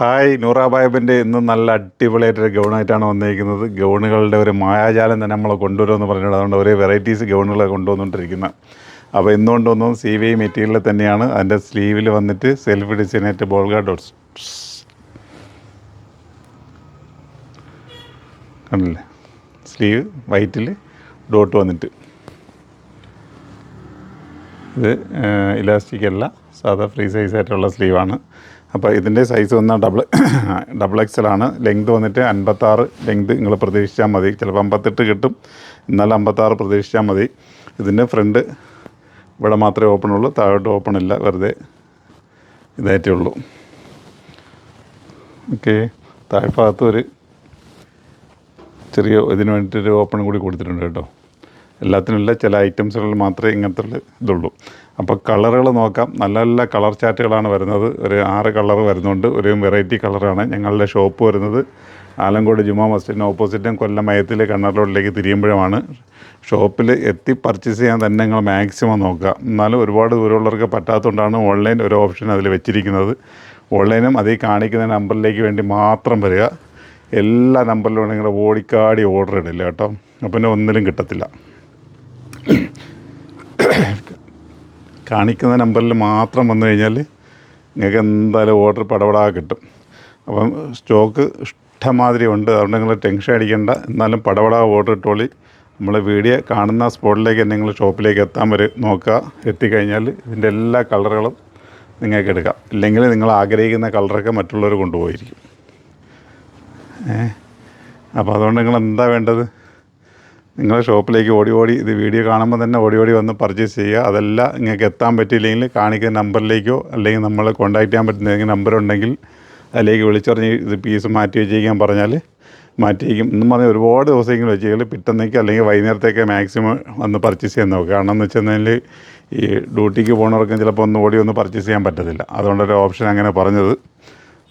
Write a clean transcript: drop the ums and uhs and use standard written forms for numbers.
Hi, നൂറാബായബിൻ്റെ ഇന്ന് നല്ല അടിപൊളിയായിട്ടൊരു ഗൗണായിട്ടാണ് വന്നിരിക്കുന്നത്. ഗൗണുകളുടെ ഒരു മായാജാലം തന്നെ നമ്മളെ കൊണ്ടുവരുമെന്ന് പറഞ്ഞിട്ട് അതുകൊണ്ട് ഒരേ വെറൈറ്റീസ് ഗൗണുകൾ കൊണ്ടുവന്നുകൊണ്ടിരിക്കുന്നത്. അപ്പോൾ ഇന്ന് കൊണ്ടുവന്നത് CVI മെറ്റീരിയൽ തന്നെയാണ്. അതിൻ്റെ സ്ലീവിൽ വന്നിട്ട് സെൽഫ് ഡിസൈനായിട്ട് ബോൾഗ ഡോട്ട്സ് കണ്ടില്ലേ, സ്ലീവ് വൈറ്റിൽ ഡോട്ട് വന്നിട്ട് ഇത് ഇലാസ്റ്റിക് അല്ല, സാധാ ഫ്രീ സൈസായിട്ടുള്ള സ്ലീവാണ്. അപ്പോൾ ഇതിൻ്റെ സൈസ് വന്നാൽ ഡബിൾ XL ആണ്. ലെങ്ത് വന്നിട്ട് 56 ലെങ്ത് നിങ്ങൾ പ്രതീക്ഷിച്ചാൽ മതി. ചിലപ്പോൾ 58 കിട്ടും, എന്നാലും 56 പ്രതീക്ഷിച്ചാൽ മതി. ഇതിൻ്റെ ഫ്രണ്ട് ഇവിടെ മാത്രമേ ഓപ്പൺ ഉള്ളൂ, താഴോട്ട് ഓപ്പൺ ഇല്ല, വെറുതെ ഇതായിട്ടേ ഉള്ളൂ. ഓക്കെ, താഴ്ഭാഗത്ത് ഒരു ചെറിയ ഇതിന് വേണ്ടിയിട്ടൊരു ഓപ്പൺ കൂടി കൊടുത്തിട്ടുണ്ട് കേട്ടോ. എല്ലാത്തിനുമില്ല, ചില ഐറ്റംസുകളിൽ മാത്രമേ ഇങ്ങനത്തെ ഇതുള്ളൂ. അപ്പോൾ കളറുകൾ നോക്കാം. നല്ല നല്ല കളർ ചാർട്ടുകളാണ് വരുന്നത്. ഒരു 6 കളർ വരുന്നുണ്ട്. ഒരു വെറൈറ്റി കളറാണ്. ഞങ്ങളുടെ ഷോപ്പ് വരുന്നത് ആലങ്കോട് ജുമാ മസ്ജിദിന് ഓപ്പോസിറ്റും കൊല്ലം മയത്തിൽ കണ്ണാർ റോഡിലേക്ക് തിരിയുമ്പോഴുമാണ്. ഷോപ്പിൽ എത്തി പർച്ചേസ് ചെയ്യാൻ തന്നെ നിങ്ങൾ മാക്സിമം നോക്കുക. എന്നാലും ഒരുപാട് ദൂരമുള്ളവർക്ക് പറ്റാത്തതുകൊണ്ടാണ് ഓൺലൈൻ ഒരു ഓപ്ഷൻ അതിൽ വെച്ചിരിക്കുന്നത്. ഓൺലൈനും അതിൽ കാണിക്കുന്ന നമ്പറിലേക്ക് വേണ്ടി മാത്രം വരിക. എല്ലാ നമ്പറിലും നിങ്ങൾ ഓടിക്കാടി ഓർഡർ ഇടില്ല കേട്ടോ, അപ്പം പിന്നെ ഒന്നിലും കിട്ടത്തില്ല. കാണിക്കുന്ന നമ്പറിൽ മാത്രം വന്നു കഴിഞ്ഞാൽ നിങ്ങൾക്ക് എന്തായാലും ഓർഡർ പടപടാ കിട്ടും. അപ്പം സ്റ്റോക്ക് ഇഷ്ടമാതിരി ഉണ്ട്, അതുകൊണ്ട് നിങ്ങൾ ടെൻഷൻ അടിക്കേണ്ട. എന്നാലും പടപടാ ഓർഡർ ഇട്ടോളി. നമ്മൾ വീഡിയോ കാണുന്ന സ്പോട്ടിലേക്ക് നിങ്ങൾ ഷോപ്പിലേക്ക് എത്താൻ വരെ നോക്കുക. എത്തിക്കഴിഞ്ഞാൽ ഇതിൻ്റെ എല്ലാ കളറുകളും നിങ്ങൾക്ക് എടുക്കാം. ഇല്ലെങ്കിൽ നിങ്ങൾ ആഗ്രഹിക്കുന്ന കളറൊക്കെ മറ്റുള്ളവർ കൊണ്ടുപോയിരിക്കും. അപ്പോൾ അതുകൊണ്ട് നിങ്ങൾ എന്താ വേണ്ടത്, നിങ്ങളുടെ ഷോപ്പിലേക്ക് ഓടി ഇത് വീഡിയോ കാണുമ്പോൾ തന്നെ ഓടി വന്ന് പർച്ചേസ് ചെയ്യുക. അതല്ല നിങ്ങൾക്ക് എത്താൻ പറ്റിയില്ലെങ്കിൽ കാണിക്കുന്ന നമ്പറിലേക്കോ അല്ലെങ്കിൽ നമ്മളെ കോൺടാക്ട് ചെയ്യാൻ പറ്റുന്ന ഏതെങ്കിലും നമ്പറുണ്ടെങ്കിൽ അതിലേക്ക് വിളിച്ചറിഞ്ഞ് ഇത് പീസ് മാറ്റി വെച്ചേക്കാൻ പറഞ്ഞാൽ മാറ്റി വയ്ക്കും. എന്നും പറഞ്ഞാൽ ഒരുപാട് ദിവസമെങ്കിലും വെച്ചേക്കും. പിറ്റന്നേക്ക് അല്ലെങ്കിൽ വൈകുന്നേരത്തേക്ക് മാക്സിമം വന്ന് പർച്ചേസ് ചെയ്യാൻ നോക്കുക. കാരണം എന്ന് വെച്ചാൽ ഈ ഡ്യൂട്ടിക്ക് പോകുന്നവർക്കും ചിലപ്പോൾ ഒന്ന് ഓടി പർച്ചേസ് ചെയ്യാൻ പറ്റത്തില്ല. അതുകൊണ്ടൊരു ഓപ്ഷൻ അങ്ങനെ പറഞ്ഞത്.